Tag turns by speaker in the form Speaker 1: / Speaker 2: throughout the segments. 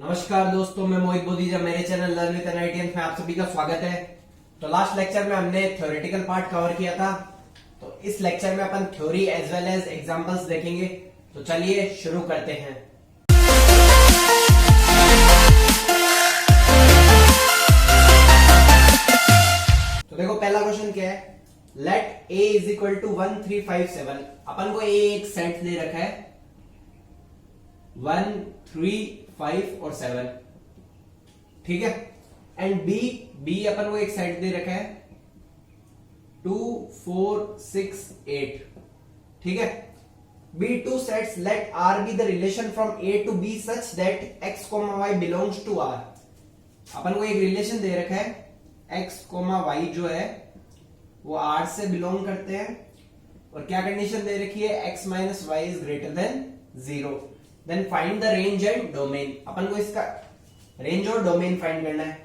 Speaker 1: नमस्कार दोस्तों, मैं मोहित बोधीजा। मेरे चैनल लर्न विद एनआईटीएन में आप सभी का स्वागत है। तो लास्ट लेक्चर में हमने थ्योरेटिकल पार्ट कवर किया था। तो इस लेक्चर में अपन theory as well as examples देखेंगे। तो चलिए शुरू करते हैं। तो देखो पहला क्वेश्चन क्या है। Let a is equal to 1 3 5 7। अपन को a एक सेट दे रखा है 1 3 5 और 7, ठीक है। एंड बी अपन को एक सेट दे रखा है 2 4 6 8, ठीक है। B two sets let R be the relation from A to B such that x comma y belongs to R. अपन को एक रिलेशन दे रखा है एक्स कोमा वाई जो है वो आर से बिलोंग करते हैं, और क्या कंडीशन दे रखी है x minus Y is greater than 0। Then find the range and domain. अपन को इसका रेंज और डोमेन फाइंड करना है।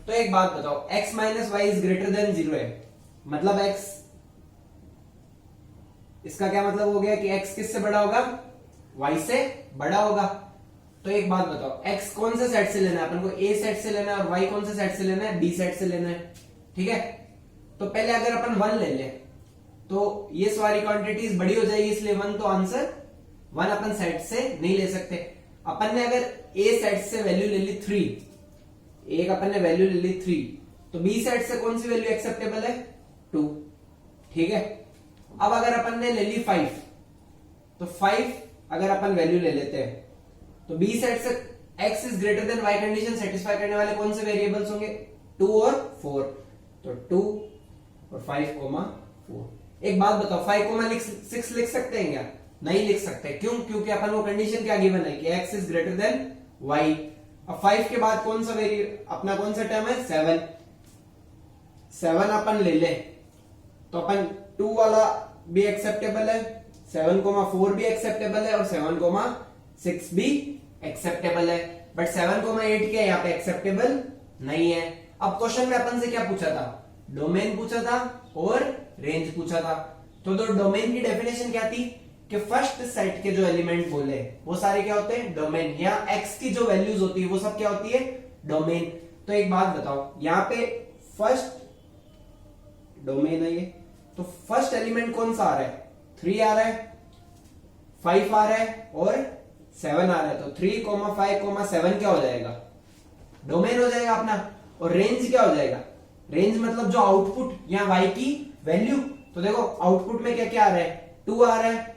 Speaker 1: तो एक बात बताओ, x minus Y is greater than 0 है, मतलब x, इसका क्या मतलब हो गया कि x किससे बड़ा होगा, y से बड़ा होगा। तो एक बात बताओ, x कौन से सेट से लेना है अपन को, a सेट से लेना है, और y कौन से सेट से लेना है, b सेट से लेना है, ठीक है। तो पहले अगर अपन 1 ले ले तो ये सारी क्वांटिटीज बड़ी हो जाएगी, इसलिए 1 तो आंसर 1 अपन सेट से नहीं ले सकते। अपन ने अगर a सेट से वैल्यू ले ली 3, एक अपन ने वैल्यू ले ली 3, तो b सेट से कौन सी वैल्यू एक्सेप्टेबल है 2, ठीक है। अब अगर अपन ने ले ली 5, तो 5 अगर अपन वैल्यू ले लेते हैं तो b सेट से x is greater then y condition satisfy करने वाले कौन से वेरिएबल्स होंगे 2 और 4, तो 2 और 5,4। एक बात बताओ, 5,6 लिख सकते हैं क्या, नहीं लिख सकते। क्यों? क्योंकि अपन को कंडीशन क्या गिवन है कि x is greater then y। अब 5 के बाद कौन सा अपना कौन सा टर्म है 7 अपन ले ले तो अपन 2 वाला भी एक्सेप्टेबल है, 7,4 भी एक्सेप्टेबल है, और 7,6 भी एक्सेप्टेबल है। बट 7,8 क्या यहाँ पे एक्सेप्टेबल नहीं है। अब क्वेश्चन में अपन से क्या पूछा था, डोमेन पूछा था और रेंज पूछा था। तो डोमेन की डेफिनेशन क्या थी कि फर्स्ट सेट के जो एलिमेंट बोले वो सारे क्या होते हैं डोमेन, या एक्स की जो वैल्यूज होती है वो सब क्या होती है डोमेन। तो एक बात बताओ, यहां पे फर्स्ट डोमेन है ये, तो फर्स्ट एलिमेंट कौन सा आ रहा है 3 आ रहा है, 5 आ रहा है और 7 आ रहा है। तो 3, 5, 7 क्या हो जाएगा डोमेन हो जाएगा अपना। और रेंज क्या हो जाएगा, रेंज मतलब जो आउटपुट या y की वैल्यू। तो देखो आउटपुट में क्या क्या आ रहा है 2 आ रहा है,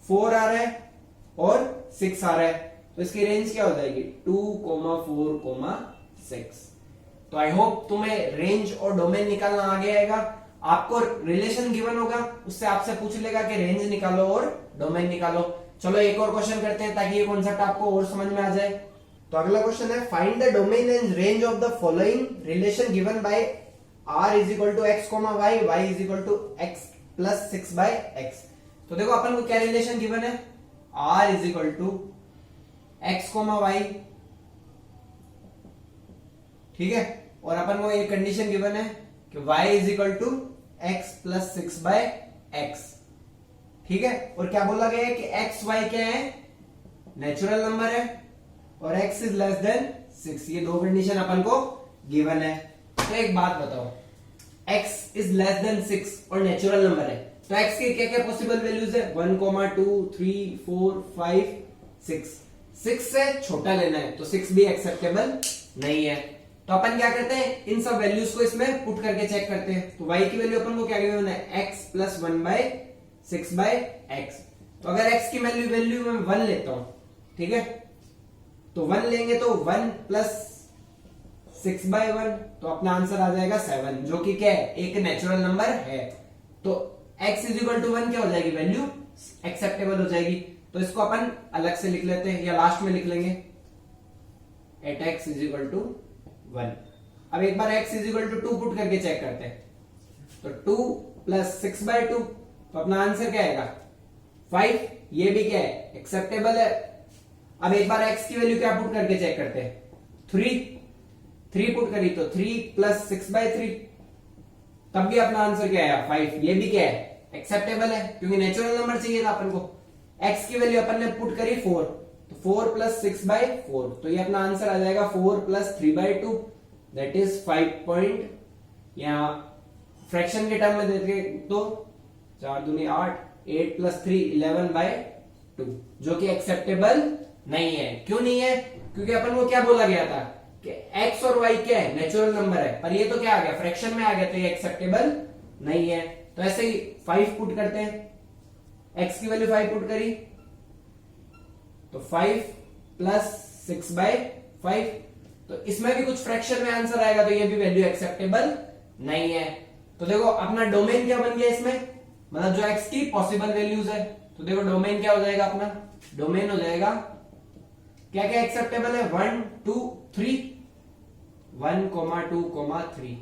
Speaker 1: 4 आ रहा है और 6 आ रहा है। तो इसकी रेंज क्या हो जाएगी 2, 4, 6। तो आई होप तुम्हें रेंज और डोमेन निकालना आ गया आएगा। आपको रिलेशन गिवन होगा, उससे आपसे पूछ लेगा कि रेंज निकालो और डोमेन निकालो। चलो एक और क्वेश्चन करते हैं ताकि ये कॉन्सेप्ट आपको और समझ में आ जाए। तो अगला क्वेश्चन है, find the domain and range of the following relation given by r is equal to X comma Y, y is equal to X plus 6 by X. तो देखो अपन को क्या रिलेशन गिवन है, r is equal to X comma Y, ठीक है। और अपन को एक कंडीशन गिवन है कि y is equal to X plus 6 by X, ठीक है। और क्या बोला गया है कि एक्स वाई क्या है नेचुरल नंबर है, और x इज लेस देन 6। ये दो कंडीशन अपन को गिवन है। तो एक बात बताओ, x इज लेस देन 6 और नेचुरल नंबर है, तो x के क्या क्या पॉसिबल वैल्यूज है 1, 2, 3, 4, 5, 6। 6 से छोटा लेना है, तो 6 भी एक्सेप्टेबल नहीं है। तो अपन क्या करते हैं, इन सब वैल्यूज को इसमें पुट करके चेक करते हैं। तो y की वैल्यू अपन को क्या गिवन है x plus 1 by 6 by x। तो अगर x की वैल्यू मैं 1 लेता हूं, ठीक है, तो 1 लेंगे तो 1 प्लस 6 बाय 1, तो अपना आंसर आ जाएगा 7, जो कि क्या है एक नेचुरल नंबर है। तो x इज इक्वल टू 1 क्या हो जाएगी वैल्यू एक्सेप्टेबल हो जाएगी। तो इसको अपन अलग से लिख लेते हैं या लास्ट में लिख लेंगे at x is equal to 1। अब एक बार x is equal to 2 put करके चेक करते हैं, तो 2 प्लस 6 बाय 2, तो अपना आंसर क्या आएगा 5। ये भी क्या है एक्सेप्टेबल है। अब एक बार x की वैल्यू क्या पुट करके चेक करते हैं 3 पुट करी तो 3 प्लस 6 बाय 3, तब भी अपना आंसर क्या आया 5। ये भी क्या है एक्सेप्टेबल है क्योंकि नेचुरल नंबर चाहिए था अपन को। x की वैल्यू अपन ने पुट करी 4, तो 4 प्लस 6/4, तो ये अपना आंसर आ जाएगा 4 प्लस 3/2, दैट इज 5 पॉइंट, यहाँ फ्रैक्शन के टर्म में देखे तो 4 दूनी 8, 8 प्लस 3 11/2, जो कि एक्सेप्टेबल नहीं है। क्यों नहीं है? क्योंकि अपन को क्या बोला गया था कि x और y क्या है, नेचुरल नंबर है, पर ये तो क्या आ गया, फ्रैक्शन में आ गया, तो ये एक्सेप्टेबल नहीं है। तो ऐसे ही 5 पुट करते हैं, x की वैल्यू 5 पुट करी तो 5 प्लस 6/5, तो इसमें भी कुछ फ्रैक्शन में आंसर आएगा, तो ये भी वैल्यू एक्सेप्टेबल नहीं है। तो देखो अपना डोमेन क्या बन गया इसमें, मतलब जो x की पॉसिबल वैल्यूज है, तो देखो डोमेन क्या हो जाएगा अपना, डोमेन हो जाएगा क्या क्या एक्सेप्टेबल है, 1 2 3, 1 2 3,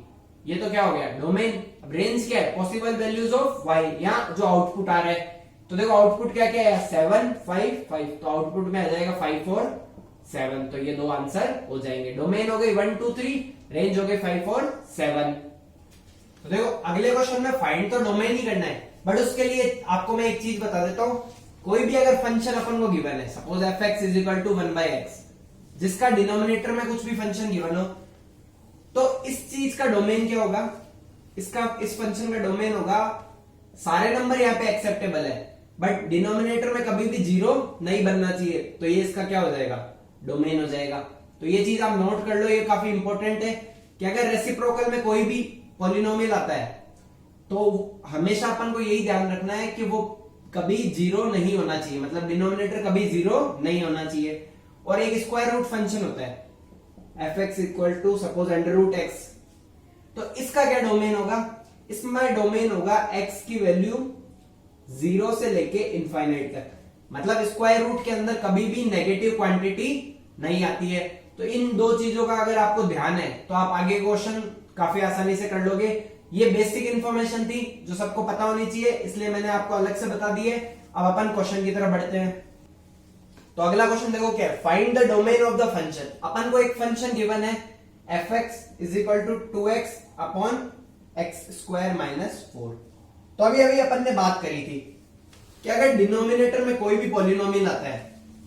Speaker 1: ये तो क्या हो गया डोमेन। अब रेंज क्या है, पॉसिबल वैल्यूज ऑफ y, यहाँ जो आउटपुट आ रहा है, तो देखो आउटपुट क्या क्या है, 7 5 5, तो आउटपुट में आ जाएगा 5 4 7, तो ये दो आंसर हो जाएंगे। डोमेन हो गई 1 2 3, रेंज हो गई 5 4 7। तो देखो अगले क्वेश्चन में फाइंड तो डोमेन ही करना है, बट उसके लिए आपको मैं एक चीज बता देता हूं, कोई भी अगर फंक्शन अपन को गिवन है, सपोज f(x) = 1/x, जिसका डिनोमिनेटर में कुछ भी फंक्शन गिवन हो, तो इस चीज का डोमेन क्या होगा, इस फंक्शन का डोमेन होगा, सारे नंबर यहाँ पे एक्सेप्टेबल है, बट डिनोमिनेटर में कभी भी 0 नहीं बनना चाहिए, तो ये इसका क्या हो जाएगा, डोमेन हो जाएगा। तो ये चीज आप नोट कर लो, ये काफी इंपॉर्टेंट है कि अगर रेसिप्रोकल में कोई भी पॉलिनोमियल आता है, तो हमेशा अपन को यही ध्यान रखना है कि वो कभी 0 नहीं होना चाहिए, मतलब डिनोमिनेटर कभी 0 नहीं होना चाहिए। और एक स्क्वायर रूट फंक्शन होता है f(x) = सपोज √x, तो इसका क्या डोमेन होगा, इसमें डोमेन होगा x की वैल्यू 0 से लेके इनफाइनाइट तक, मतलब स्क्वायर रूट के अंदर कभी भी नेगेटिव क्वांटिटी नहीं आती है। तो इन दो चीजों का अगर आपको ध्यान है, तो आप आगे क्वेश्चन काफी आसानी से कर लोगे। ये बेसिक इंफॉर्मेशन थी जो सबको पता होनी चाहिए, इसलिए मैंने आपको अलग से बता दी है। अब अपन क्वेश्चन की तरफ बढ़ते हैं। तो अगला क्वेश्चन देखो क्या है, find the domain of the function. अपन को एक फंक्शन गिवन है f(x) = 2x अपॉन x² - 4। तो अभी अपन ने बात करी थी कि अगर डिनोमिनेटर में कोई भी पॉलिनोमियल आता है,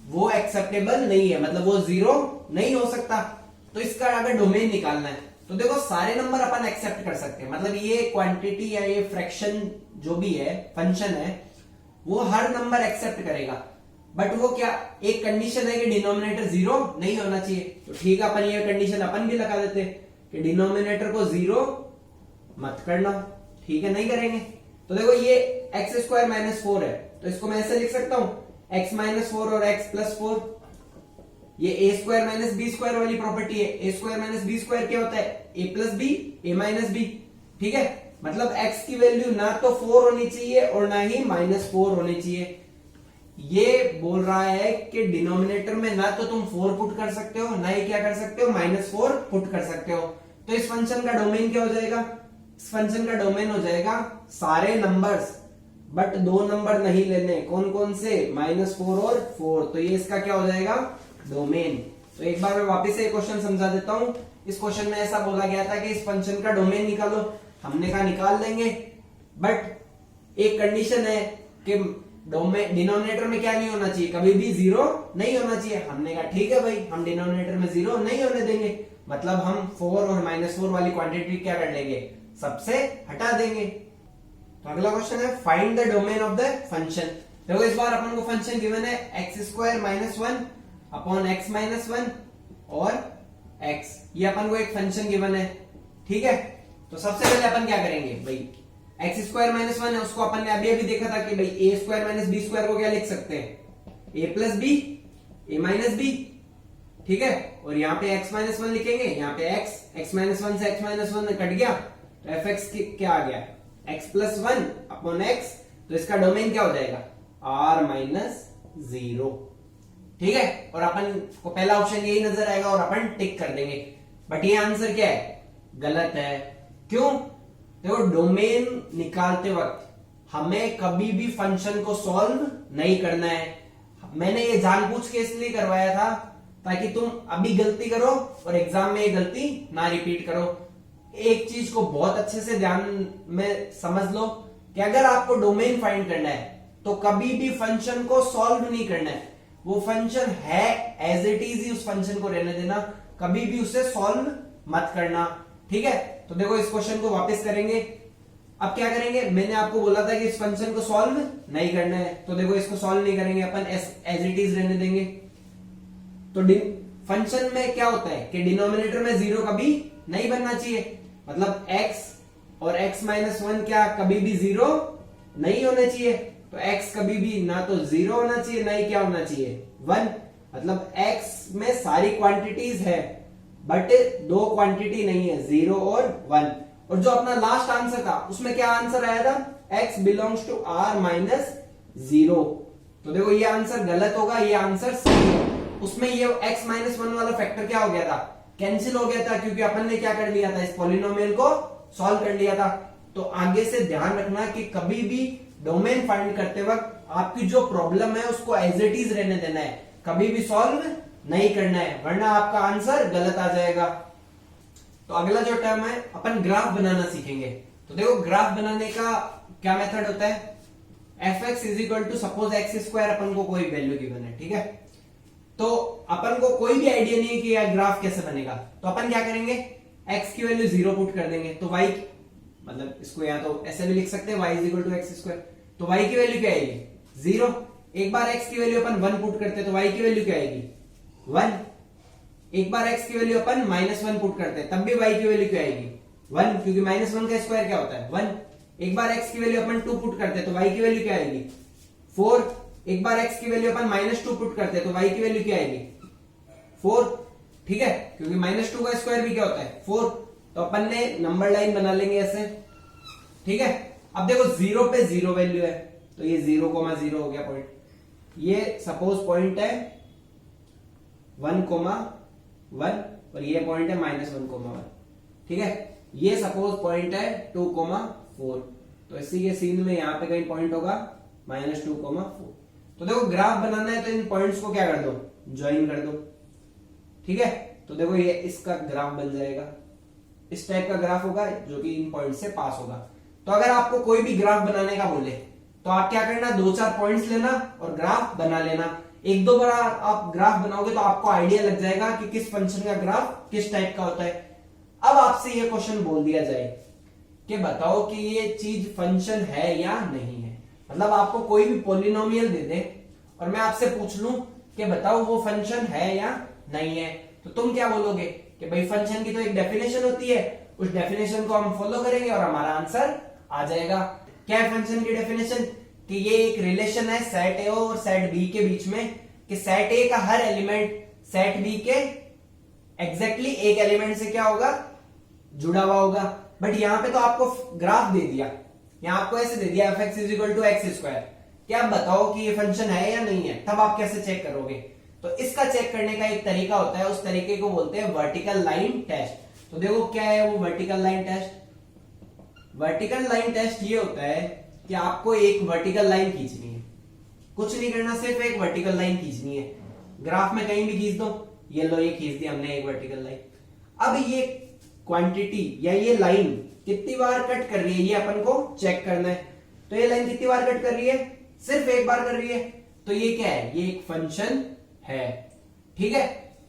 Speaker 1: वो एक्सेप्टेबल नहीं है, मतलब वो 0 नहीं हो सकता, तो इसका अगर डोमेन निकालना है, तो देखो सारे नंबर अपन एक्सेप्ट कर सकते हैं, मतलब ये क्वांटिटी या ये फ्रैक्शन जो भी है फंक्शन है, वो हर नंबर एक्सेप्ट करेगा, बट वो क्या, एक कंडीशन है कि डिनोमिनेटर 0 नहीं होना चाहिए। तो ठीक है, अपन ये कंडीशन अपन भी लगा देते कि डिनोमिनेटर को 0 मत करना, ठीक है, नहीं करेंगे। तो देखो ये x² - 4 है, तो इसको मैं ऐसे लिख सकता हूं x - 4 और x + 4, ये a² - b² वाली प्रॉपर्टी है। a² - b² क्या होता है, a + b a - b, ठीक है, मतलब x की वैल्यू ना तो 4 होनी चाहिए और ना ही -4 होनी चाहिए। ये बोल रहा है कि डिनोमिनेटर में ना तो तुम 4 पुट कर सकते हो, ना ही क्या कर सकते हो, -4 पुट कर सकते हो। तो इस फंक्शन का डोमेन क्या हो जाएगा, इस फंक्शन का डोमेन हो जाएगा सारे नंबर्स, बट दो नंबर नहीं लेने, कौन कौन से, -4 और 4, तो ये इसका क्या हो जाएगा, डोमेन। तो एक बार मैं वापस से क्वेश्चन समझा देता हूं। इस क्वेश्चन में ऐसा बोला गया था कि इस फंक्शन का डोमेन निकालो, हमने कहा निकाल लेंगे, बट एक कंडीशन है कि डोमेन डिनोमिनेटर में क्या नहीं होना चाहिए, कभी भी 0 नहीं होना चाहिए। हमने कहा ठीक है भाई, हम डिनोमिनेटर में 0 नहीं होने देंगे, मतलब हम 4 और -4 वाली क्वांटिटी क्या कर लेंगे, सबसे हटा देंगे। तो अगला क्वेश्चन है find the domain of the function. देखो इस बार अपन को फंक्शन गिवन है x² - 1 अपॉन x - 1 और x, ये अपन को एक फंक्शन गिवन है, ठीक है। तो सबसे पहले अपन क्या करेंगे भाई, x² - 1 है, उसको अपन ने अभी अभी देखा था कि भाई a² - b² को क्या लिख सकते हैं, a + b a - b, ठीक है, और यहाँ पे x - 1 लिखेंगे, यहाँ पे x - 1 से x - 1 कट गया, तो f(x) क्या आ गया, x + 1 अपॉन x, तो इसका डोमेन क्या हो जाएगा, r - 0, ठीक है। और अपन को पहला ऑप्शन यही नजर आएगा और अपन टिक कर देंगे, बट ये आंसर क्या है, गलत है। क्यों, देखो डोमेन निकालते वक्त हमें कभी भी फंक्शन को सॉल्व नहीं करना है। मैंने ये जानबूझ के इसलिए करवाया था ताकि तुम अभी गलती करो और एग्जाम में ये गलती ना रिपीट करो। एक चीज को बहुत अच्छे से ध्यान में समझ लो कि अगर आपको डोमेन फाइंड करना है तो कभी भी फंक्शन को सॉल्व नहीं करना है, वो फंक्शन है एज इट इज ही उस फंक्शन को रहने देना, कभी भी उसे सॉल्व मत करना, ठीक है। तो देखो इस क्वेश्चन को वापस करेंगे। अब क्या करेंगे, मैंने आपको बोला था कि इस फंक्शन को सॉल्व नहीं करना है, तो देखो इसको सॉल्व नहीं करेंगे, अपन एज इट इज रहने देंगे। तो फंक्शन में क्या होता है कि डिनोमिनेटर में जीरो कभी नहीं बनना चाहिए, मतलब x और x माइनस 1 क्या कभी भी जीरो नहीं होना चाहिए। तो x कभी भी ना तो जीरो होना चाहिए ना ही क्या होना चाहिए 1, मतलब x में सारी क्वांटिटीज है बट दो क्वांटिटी नहीं है, 0 और 1। और जो अपना लास्ट आंसर था उसमें क्या आंसर आया था, x belongs to r minus 0। तो देखो ये आंसर गलत होगा, ये आंसर सही है। उसमें ये x माइनस 1 वाला फैक्टर क्या हो गया था, कैंसिल हो गया था, क्योंकि अपन ने क्या कर लिया था, इस पॉलिनोमियल को सॉल्व कर लिया था। तो आगे से ध्यान रखना कि कभी भी डोमेन फाइंड करते वक्त आपकी जो प्रॉब्लम है उसको एज इट इज रहने देना है, कभी भी सॉल्व नहीं करना है, वरना आपका आंसर गलत आ जाएगा। तो अगला जो टर्म है अपन ग्राफ बनाना सीखेंगे। तो देखो ग्राफ बनाने का क्या मेथड होता है, fx is equal to suppose x square, अपन को कोई वैल्यू गिवन है, ठीक है। तो अपन को कोई भी आइडिया नहीं है कि यह ग्राफ कैसे बनेगा, तो अपन क्या करेंगे, x की वैल्यू 0 पुट कर देंगे, तो y मतलब इसको या तो ऐसे भी लिख सकते हैं y is equal to X square, तो y की वैल्यू क्या आएगी 0। एक बार x की वैल्यू अपन 1 पुट करते हैं तो y की वैल्यू क्या आएगी 1। एक बार x की वैल्यू अपन -1 पुट करते हैं तब भी y की वैल्यू क्या आएगी 1, क्योंकि -1 का स्क्वायर क्या होता है 1। एक बार x की वैल्यू अपन 2 पुट करते हैं तो y की वैल्यू क्या आएगी 4। एक बार x की वैल्यू अपन -2 पुट करते हैं तो y की वैल्यू क्या आएगी 4, ठीक है, क्योंकि -2 का स्क्वायर भी क्या होता है 4। तो अपन ने नंबर लाइन बना लेंगे ऐसे, ठीक है। अब देखो 0 पे 0 वैल्यू है, तो ये 0,0 हो गया पॉइंट। ये सपोज पॉइंट है 1,1 और ये पॉइंट है -1,1, ठीक है। ये सपोज पॉइंट है 2,4, तो इसी के सीन में यहां पे कहीं पॉइंट होगा -2,4। तो देखो ग्राफ बनाना है तो इन पॉइंट्स को क्या कर दो, ज्वाइन कर दो, ठीक है। तो देखो ये इसका ग्राफ बन जाएगा, इस टाइप का ग्राफ होगा जो कि इन पॉइंट से पास होगा। तो अगर आपको कोई भी ग्राफ बनाने का बोले तो आप क्या करना, 2-4 पॉइंट्स लेना और ग्राफ बना लेना। एक दो बार आप ग्राफ बनाओगे तो आपको आइडिया लग जाएगा कि किस फंक्शन का ग्राफ किस टाइप का होता है। अब आपसे ये क्वेश्चन बोल दिया जाए कि बताओ कि ये चीज फंक्शन है या नहीं है, मतलब आपको कोई भी पॉलिनोमियल दे दे और मैं आपसे पूछ लूं कि बताओ वो फंक्शन है या नहीं है, तो तुम क्या बोलोगे कि भाई फंक्शन की तो एक डेफिनेशन होती है, उस डेफिनेशन को हम फॉलो करेंगे और हमारा आंसर आ जाएगा। क्या है फंक्शन की डेफिनेशन, कि ये एक रिलेशन है सेट ए और सेट बी के बीच में, कि सेट ए का हर एलिमेंट सेट बी के एग्जैक्टली एक एलिमेंट से क्या होगा, जुड़ा हुआ होगा। बट यहां पे तो आपको ग्राफ दे दिया, यहां आपको ऐसे दे दिया fx is equal to X square, क्या आप बताओ कि ये फंक्शन है या नहीं है, तब आप कैसे चेक करोगे। तो इसका चेक करने का एक तरीका होता है, उस तरीके को बोलते हैं वर्टिकल लाइन टेस्ट। तो देखो क्या है वो vertical line test. Vertical line test ये होता है कि आपको एक वर्टिकल लाइन खींचनी है, कुछ नहीं करना, सिर्फ एक वर्टिकल लाइन खींचनी है। ग्राफ में कहीं भी खींच दो, ये लो ये खींच दी हमने एक वर्टिकल लाइन। अब ये क्वांटिटी या ये लाइन कितनी बार कट कर रही है ये अपन को चेक करना है। तो ये लाइन कितनी बार कट कर रही है, सिर्फ एक बार कर रही है, तो ये क्या है, ये एक फंक्शन है, ठीक है।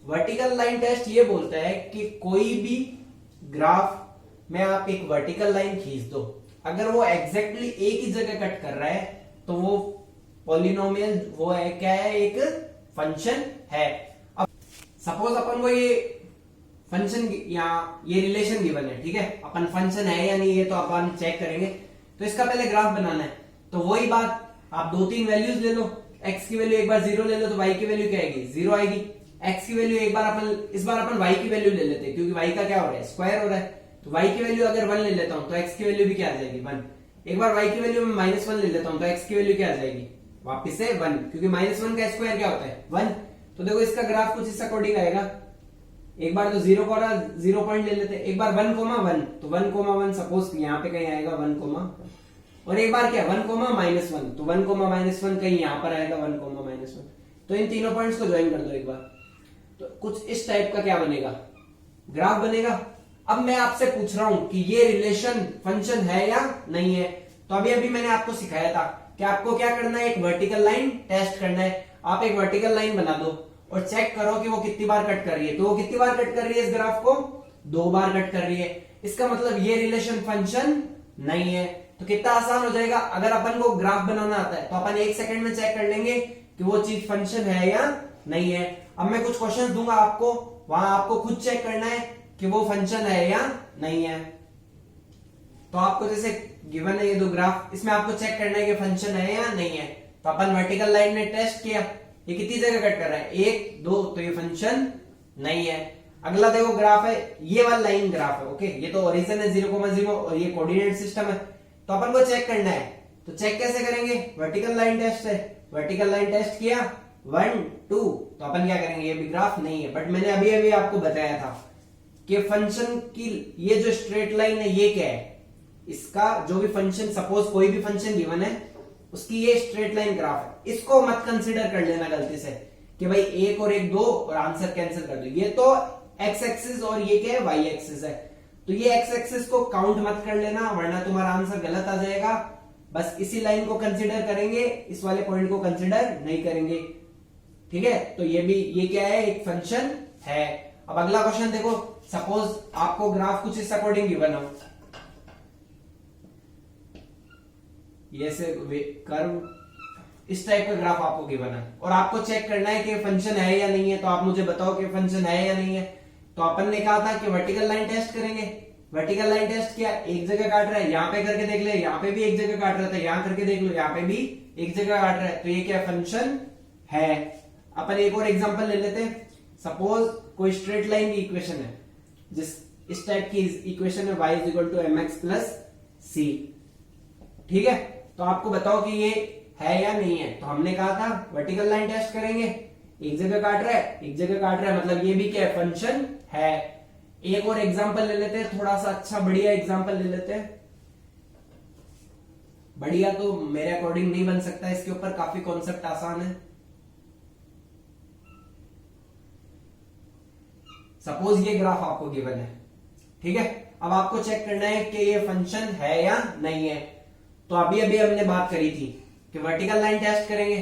Speaker 1: वर्टिकल लाइन टेस्ट ये बोलता है कि कोई भी ग्राफ में आप एक वर्टिकल लाइन खींच दो, अगर वो एग्जैक्टली एक ही जगह कट कर रहा है तो वो पॉलिनोमियल वो है क्या है, एक फंक्शन है। अब सपोज अपन को ये फंक्शन या ये रिलेशन गिवन है, ठीक है, अपन फंक्शन है या नहीं ये तो अपन चेक करेंगे। तो इसका पहले ग्राफ बनाना है, तो वही बात आप 2-3 वैल्यूज ले लो, x की वैल्यू एक बार 0 ले लो तो y की वैल्यू क्या आएगी 0 आएगी। x की वैल्यू एक बार अपन इस बार अपन y की वैल्यू ले लेते हैं क्योंकि y का क्या हो रहा है, स्क्वायर हो रहा है, तो y की वैल्यू अगर 1 ले लेता हूं तो x की वैल्यू भी क्या आ जाएगी 1। एक बार y की वैल्यू में -1 ले लेता हूं तो x की वैल्यू क्या आ जाएगी वापस से 1, क्योंकि -1 का स्क्वायर क्या होता है 1। तो देखो इसका ग्राफ कुछ इस अकॉर्डिंग आएगा। एक बार तो 0 का 0 पॉइंट ले लेते हैं, एक बार 1,1 तो 1,1 सपोज यहाँ पे कहीं आएगा 1,1, और एक बार क्या 1, -1 तो 1,-1 कहीं यहां पर आएगा 1,-1। तो इन तीनों पॉइंट्स को ज्वाइन कर दो एक बार, तो कुछ इस टाइप का क्या बनेगा, ग्राफ बनेगा। अब मैं आपसे पूछ रहा हूं कि ये रिलेशन फंक्शन है या नहीं है। तो अभी अभी मैंने आपको सिखाया था कि आपको क्या करना है, एक वर्टिकल लाइन टेस्ट करना है। आप एक वर्टिकल लाइन बना दो और चेक करो कि वो कितनी बार कट कर रही है। तो वो कितनी बार कट कर रही है इस ग्राफ को? 2 बार कट कर रही है। इसका मतलब ये रिलेशन फंक्शन नहीं है। तो कितना आसान हो जाएगा, अगर अपन को ग्राफ बनाना आता है तो अपन 1 सेकंड में चेक कर लेंगे कि वो चीज फंक्शन है या नहीं है। अब मैं कुछ क्वेश्चन दूंगा आपको, वहां आपको खुद चेक करना है कि वो फंक्शन है या नहीं है। तो आपको जैसे गिवन है ये 2 ग्राफ, इसमें आपको चेक करना है कि फंक्शन है या नहीं है। तो अपन वर्टिकल लाइन में टेस्ट किया, ये कितनी जगह कट कर रहा है? 1 2, तो ये फंक्शन नहीं है। अगला देखो ग्राफ है, ये वाला लाइन ग्राफ है, ओके। ये तो ओरिजिन है 0,0 और ये कोऑर्डिनेट सिस्टम है। तो अपन को चेक करना है, तो चेक कैसे करेंगे? वर्टिकल लाइन टेस्ट है। वर्टिकल लाइन टेस्ट किया 1 2, तो अपन क्या करेंगे? ये भी ग्राफ नहीं है। बट मैंने अभी अभी आपको बताया था कि फंक्शन की ये जो स्ट्रेट लाइन है ये क्या है? इसका जो भी फंक्शन, सपोज कोई भी फंक्शन गिवन है, उसकी ये स्ट्रेट लाइन ग्राफ है। इसको मत कंसीडर कर लेना गलती से कि भाई 1 और 1 2 और आंसर कैंसिल कर दो। ये तो एक्स एक्सिस और ये क्या है? वाई एक्सिस है। तो ये एक्स एक्सिस को काउंट मत कर लेना, वरना तुम्हारा आंसर गलत आ जाएगा। बस इसी लाइन को कंसीडर करेंगे, इस वाले पॉइंट को कंसीडर नहीं करेंगे, ठीक है। तो ये भी, ये क्या है? एक फंक्शन है। अब अगला क्वेश्चन देखो, सपोज आपको ग्राफ कुछ इस अकॉर्डिंग गिवन हो, ये से कर्व इस टाइप का ग्राफ आपको गिवन है और आपको चेक करना है कि फंक्शन है या नहीं है। तो आप मुझे बताओ कि फंक्शन है या नहीं है। तो अपन ने कहा था कि वर्टिकल लाइन टेस्ट करेंगे। वर्टिकल लाइन टेस्ट किया, एक जगह काट रहा है, यहां पे करके देख ले, यहां पे भी एक जगह काट रहा था, यहां करके देख लो, यहां पे भी एक जगह काट रहा है। तो ये क्या फंक्शन है? अपन एक और एग्जांपल ले लेते हैं। सपोज कोई स्ट्रेट लाइन की इक्वेशन है, जिस इस टाइप की इक्वेशन है y = mx + c, ठीक है। तो आपको बताओ कि ये है या नहीं है। तो हमने कहा था वर्टिकल लाइन टेस्ट करेंगे, एक जगह काट रहा है, एक जगह काट रहा है, मतलब ये भी क्या है? फंक्शन है। एक और एग्जांपल ले लेते हैं, थोड़ा सा अच्छा बढ़िया एग्जांपल ले लेते हैं। बढ़िया तो मेरे अकॉर्डिंग नहीं बन सकता, इसके ऊपर काफी कॉन्सेप्ट आसान है। सपोज ये ग्राफ आपको गिवन है, ठीक है। अब आपको चेक करना है कि ये फंक्शन है या नहीं है। तो अभी अभी हमने बात करी थी कि वर्टिकल लाइन टेस्ट करेंगे।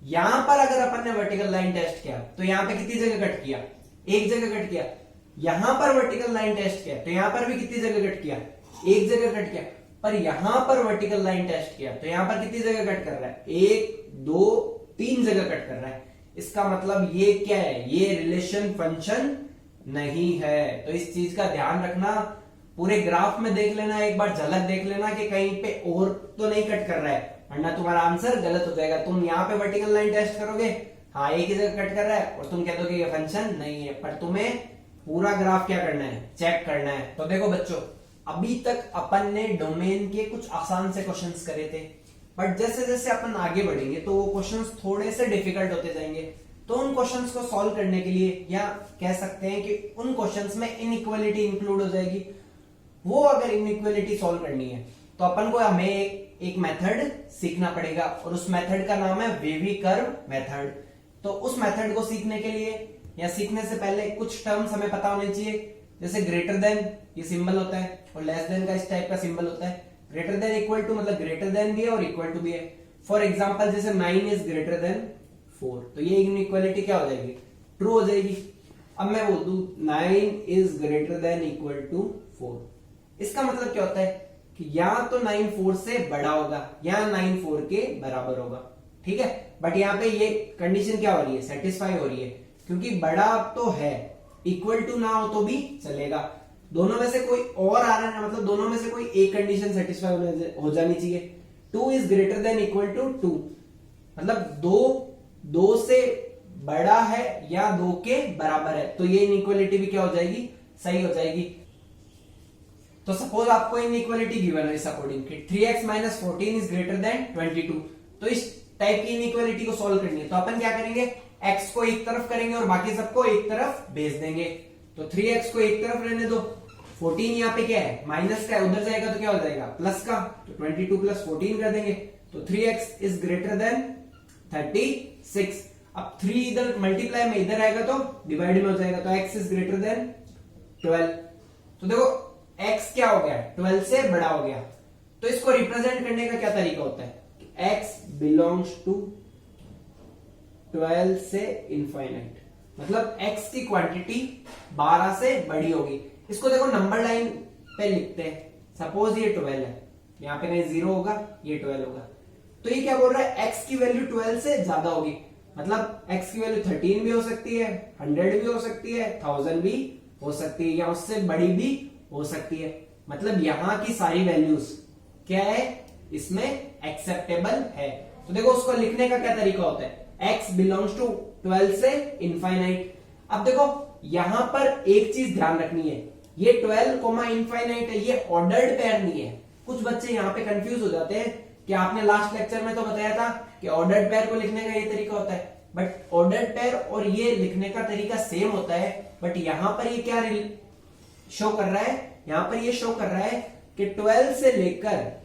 Speaker 1: यहां पर अगर अपन ने वर्टिकल लाइन टेस्ट किया तो यहां पे कितनी जगह कट किया? एक जगह कट किया। यहां पर वर्टिकल लाइन टेस्ट किया तो यहां पर भी कितनी जगह कट किया? एक जगह कट किया। पर यहां पर वर्टिकल लाइन टेस्ट किया तो यहां पर कितनी जगह कट कर रहा है? 1 2 3 जगह कट कर रहा है। इसका मतलब ये क्या है? ये रिलेशन फंक्शन नहीं है। तो इस चीज का ध्यान रखना, पूरे ग्राफ में देख लेना, एक बार झलक देख लेना कि कहीं पे और तो नहीं कट कर रहा है, वरना तुम्हारा आंसर गलत हो जाएगा। तुम यहाँ पे वर्टिकल लाइन टेस्ट करोगे, हाँ एक ही जगह कट कर रहा है, और तुम कह दोगे ये फंक्शन नहीं है। पर तुम्हें पूरा ग्राफ क्या करना है? चेक करना है। तो देखो बच्चों, अभी तक अपन ने डोमेन के कुछ आसान से क्वेश्चंस करे थे, बट जैसे जैसे अपन आगे बढ़ेंगे तो वो क्वेश्चंस थोड़े से डिफिकल्ट होते जाएंगे। तो उन क्वेश्चंस को सॉल्व करने के लिए, या कह सकते हैं कि उन क्वेश्चंस में इनइक्वालिटी इंक्लूड हो जाएगी। वो अगर इनइक्वालिटी सॉल्व करनी है तो अपन को हमें एक मेथड सीखना पड़ेगा, और उस मेथड का नाम है वेवी कर्व मेथड। तो उस मेथड को सीखने के लिए या सीखने से पहले कुछ टर्म्स हमें पता होने चाहिए, जैसे ग्रेटर देन ये सिंबल होता है, और लेस देन का इस टाइप का सिंबल होता है। ग्रेटर देन इक्वल टू मतलब ग्रेटर देन भी है और इक्वल टू भी है। फॉर एग्जाम्पल जैसे 9 इज ग्रेटर देन 4, तो ये इनइक्वालिटी क्या हो जाएगी? ट्रू हो जाएगी। अब मैं बोल दूं 9 is greater than equal to 4, इसका मतलब क्या होता है कि या तो 9 4 से बड़ा होगा या 9 4 के बराबर होगा, ठीक है। बट यहाँ पे ये कंडीशन क्या हो रही है? सेटिस्फाई हो रही है, क्योंकि बड़ा तो है, इक्वल टू ना हो तो भी चलेगा। दोनों में से कोई और आ रहा है, मतलब दोनों में से कोई एक कंडीशन सेटिस्फाई हो जानी चाहिए। 2 is greater than equal to 2, मतलब 2 से बड़ा है या 2 के बराबर है, तो ये इनइक्वालिटी भी क्या हो जाएगी? सही हो जाएगी। तो सपोज आपको इनइक्वालिटी गिवन है इस अकॉर्डिंग कि 3x - 14 इज ग्रेटर देन 22, तो इस टाइप की इनइक्वालिटी को सॉल्व करनी है। तो अपन क्या करेंगे? x को एक तरफ करेंगे और बाकी सबको एक तरफ भेज देंगे। तो 3x को एक तरफ रहने दो, 14 यहाँ पे क्या है? माइनस का है, उधर जाएगा तो क्या हो जाएगा? प्लस का। तो 22 + 14 कर देंगे, तो 3x इज ग्रेटर देन 36। अब 3 इधर मल्टीप्लाई में इधर आएगा तो डिवाइड में हो जाएगा, तो x इज ग्रेटर देन 12। तो देखो x क्या हो गया? 12 से बड़ा हो गया। तो इसको रिप्रेजेंट करने का क्या तरीका होता है? x बिलोंग्स टू 12 से इनफाइनाइट, मतलब x की क्वांटिटी 12 से बड़ी होगी। इसको देखो नंबर लाइन पे लिखते हैं, सपोज ये 12 है, यहाँ पे कहीं 0 होगा, ये 12 होगा, तो ये क्या बोल रहा है, x की वैल्यू 12 से ज्यादा होगी, मतलब x की वैल्यू 13 भी हो सकती है, 100 भी हो सकती है, 1000 भी हो सकती है, या उससे बड़ी भी हो सकती है। मतलब यहां की सारी वैल्यूज क्या है, इसमें एक्सेप्टेबल है। तो देखो उसको लिखने का क्या तरीका होता है, x बिलोंग्स टू 12 से इनफाइनाइट। अब देखो यहां पर एक चीज ध्यान रखनी है, ये 12 इनफाइनाइट है, ये ऑर्डर्ड पेयर नहीं है। कुछ बच्चे यहां पे कंफ्यूज हो जाते हैं कि आपने लास्ट लेक्चर में तो बताया था कि ऑर्डर्ड पेयर को लिखने का ये तरीका होता है, बट ऑर्डर्ड पेयर और ये लिखने का तरीका सेम होता है, बट यहां पर ये क्या शो कर रहा है, यहां पर ये शो कर रहा है कि 12 से लेकर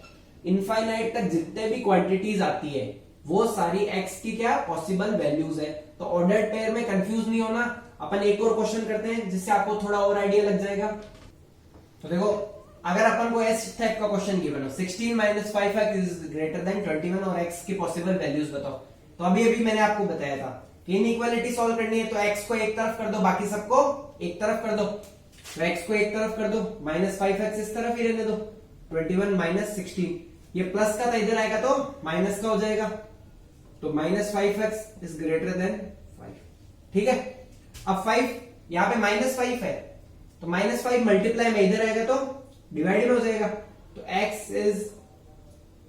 Speaker 1: इनफाइनाइट तक जितने भी क्वांटिटीज आती है वो सारी x की क्या पॉसिबल वैल्यूज है। तो ऑर्डर्ड पेयर में कंफ्यूज नहीं होना। अपन एक और क्वेश्चन करते हैं जिससे आपको थोड़ा और आइडिया लग जाएगा। तो देखो अगर अपन को इस टाइप का क्वेश्चन गिवन हो 16 - 5x इज ग्रेटर देन 21 और x की पॉसिबल वैल्यूज बताओ, तो अभी अभी मैंने आपको बताया था कि इनइक्वालिटी सॉल्व करनी है तो x को एक तरफ कर दो, बाकी सबको एक तरफ कर दो। तो x को एक तरफ कर दो, -5x इस तरफ ही रहने दो, 21 - 16, ये प्लस का था इधर आएगा तो माइनस का हो जाएगा, तो -5x इज ग्रेटर देन 5। ठीक है, अब 5 यहां पे -5 है तो -5 मल्टीप्लाई में इधर आएगा तो डिवाइड में हो जाएगा, तो x is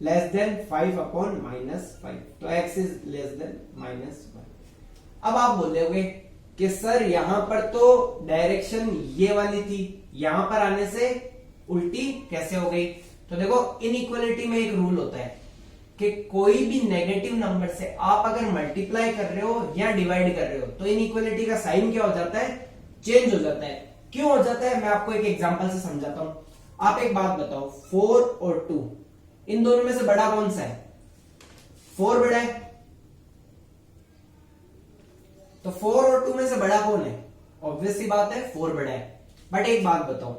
Speaker 1: less then 5 upon -5, तो x इज लेस देन -1। अब आप बोलोगे कि सर यहां पर तो डायरेक्शन ये वाली थी, यहां पर आने से उल्टी कैसे हो गई। तो देखो इनइक्वालिटी में एक रूल होता है कि कोई भी नेगेटिव नंबर से आप अगर मल्टीप्लाई कर रहे हो या डिवाइड कर रहे हो तो इनइक्वालिटी का साइन क्या हो जाता है, चेंज हो जाता है। क्यों हो जाता है, मैं आपको एक एग्जांपल से समझाता हूं। आप एक बात बताओ, 4 और 2 इन दोनों में से बड़ा कौन सा है, 4 बड़ा है, तो 4 और 2 में से बड़ा कौन है, ऑब्वियस सी बात है 4 बड़ा है। बट एक बात बताओ,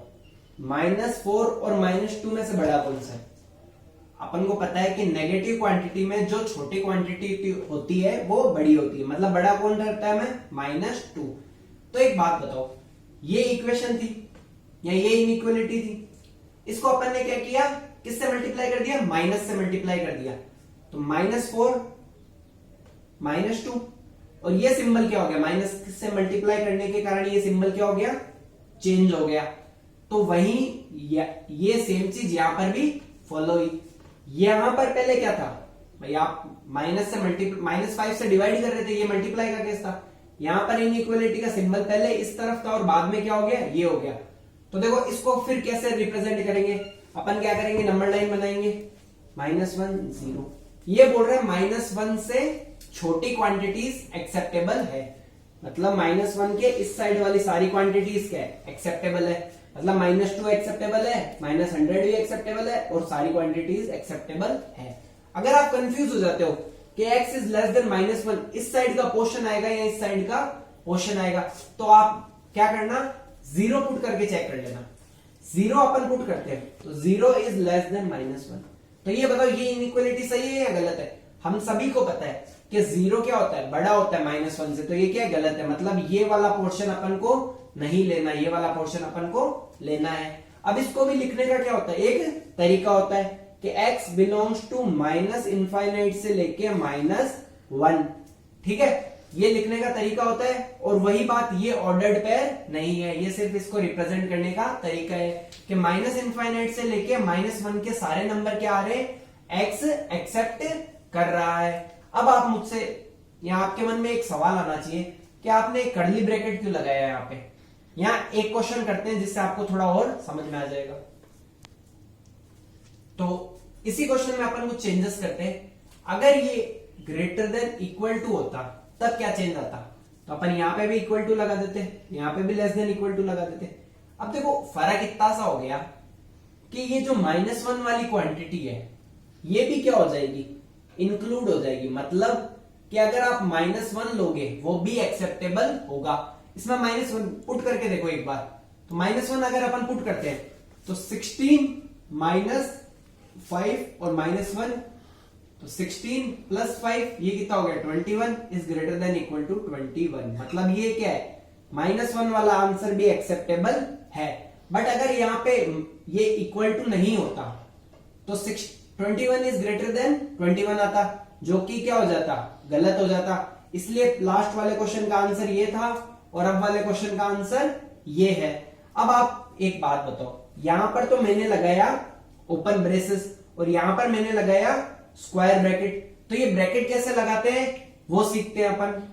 Speaker 1: -4 और -2 में से बड़ा कौन सा है। अपन को पता है कि नेगेटिव क्वांटिटी में जो छोटी क्वांटिटी होती है वो बड़ी होती है, मतलब बड़ा कौन रहता है में -2। तो एक बात बताओ, ये इक्वेशन थी या ये इनइक्वालिटी थी, इसको अपन ने क्या किया, किससे मल्टीप्लाई कर दिया, माइनस से मल्टीप्लाई कर दिया, तो -4 -2, और ये सिंबल क्या हो गया, माइनस से मल्टीप्लाई करने के कारण ये सिंबल क्या हो गया, चेंज हो गया। तो वही ये सेम चीज यहां पर भी फॉलो हुई। यहां पर पहले क्या था भाई, आप -5 से डिवाइड कर रहे थे, ये मल्टीप्लाई का केस था। यहां पर इनइक्वालिटी का सिंबल पहले इस तरफ था और बाद में क्या हो गया, ये हो गया। तो देखो इसको फिर कैसे रिप्रेजेंट करेंगे, अपन क्या करेंगे, नंबर लाइन बनाएंगे, -1 0। ये बोल रहे हैं -1 से छोटी क्वांटिटीज एक्सेप्टेबल है, मतलब -1 के इस साइड वाली सारी क्वांटिटीज क्या है, एक्सेप्टेबल है। मतलब -2 एक्सेप्टेबल है, -100 भी एक्सेप्टेबल है, और सारी क्वांटिटीज एक्सेप्टेबल है। अगर आप कंफ्यूज हो जाते हो कि x इज लेस देन -1, इस साइड का पोर्शन आएगा या इस साइड का पोर्शन आएगा, तो आप क्या करना, 0 पुट करके चेक कर लेना। 0 अपन पुट करते हैं तो 0 इज लेस देन -1। तो ये बताओ ये इनइक्वालिटी सही है या गलत है। हम सभी को पता है कि 0 क्या होता है, बड़ा होता है -1 से, तो ये क्या गलत है, मतलब ये वाला पोर्शन अपन को नहीं लेना, ये वाला पोर्शन अपन को लेना है। अब इसको भी लिखने का क्या होता है, एक तरीका होता है कि x बिलोंग्स टू -इनफाइनाइट से लेके -1, ठीक है, ये लिखने का तरीका होता है। और वही बात, ये ऑर्डर्ड पेयर नहीं है, ये सिर्फ इसको रिप्रेजेंट करने का तरीका है कि -इनफाइनाइट से लेके -1 के सारे नंबर क्या आ रहे हैं, x एक्सेप्ट कर रहा है। अब आप मुझसे, यहां आपके मन में एक सवाल आना चाहिए कि आपने एक कर्ली ब्रैकेट क्यों लगाया है यहाँ पे। यहां एक क्वेश्चन करते हैं जिससे आपको थोड़ा और समझ में आ जाएगा। तो इसी क्वेश्चन में अपन कुछ चेंजेस करते हैं। अगर ये ग्रेटर देन इक्वल टू होता तब क्या चेंज आता, तो अपन यहां पे भी इक्वल टू लगा देते, यहां पे भी लेस देन इक्वल टू लगा देते। अब देखो फर्क इतना सा हो गया कि ये जो -1 वाली क्वांटिटी है ये भी क्या हो जाएगी, इंक्लूड हो जाएगी। मतलब कि अगर आप -1 लोगे वो भी एक्सेप्टेबल होगा। इसमें -1 पुट करके देखो एक बार, तो -1 अगर अपन पुट करते हैं तो 16 - 5 और -1 तो 16 प्लस 5 ये कितना हो गया 21 is greater than equal to 21। मतलब ये क्या है, -1 वाला आंसर भी एक्सेप्टेबल है। बट अगर यहाँ पे ये इक्वल टू नहीं होता तो 21 इज ग्रेटर देन 21 आता, जो कि क्या हो जाता, गलत हो जाता। इसलिए लास्ट वाले क्वेश्चन का आंसर ये था और अब वाले क्वेश्चन का आंसर ये है। अब आप एक बात बताओ, यहां पर तो मैंने लगाया ओपन ब्रेसेस और यहां पर मैंने लगाया स्क्वायर ब्रैकेट, तो ये ब्रैकेट कैसे लगाते हैं वो सीखते हैं अपन।